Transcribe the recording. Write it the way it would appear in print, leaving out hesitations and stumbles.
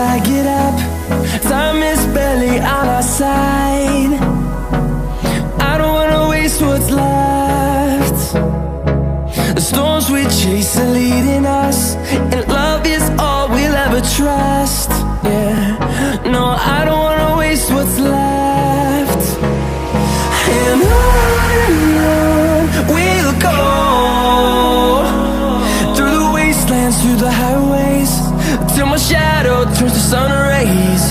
I get up. Time is barely on our side. I don't wanna waste what's left. The storms we chase are leading us, and love is all we'll ever trust. Yeah, no, I don't wanna waste what's left. And on we'll go, through the wastelands, through the highways, till my shadow turns to sun rays.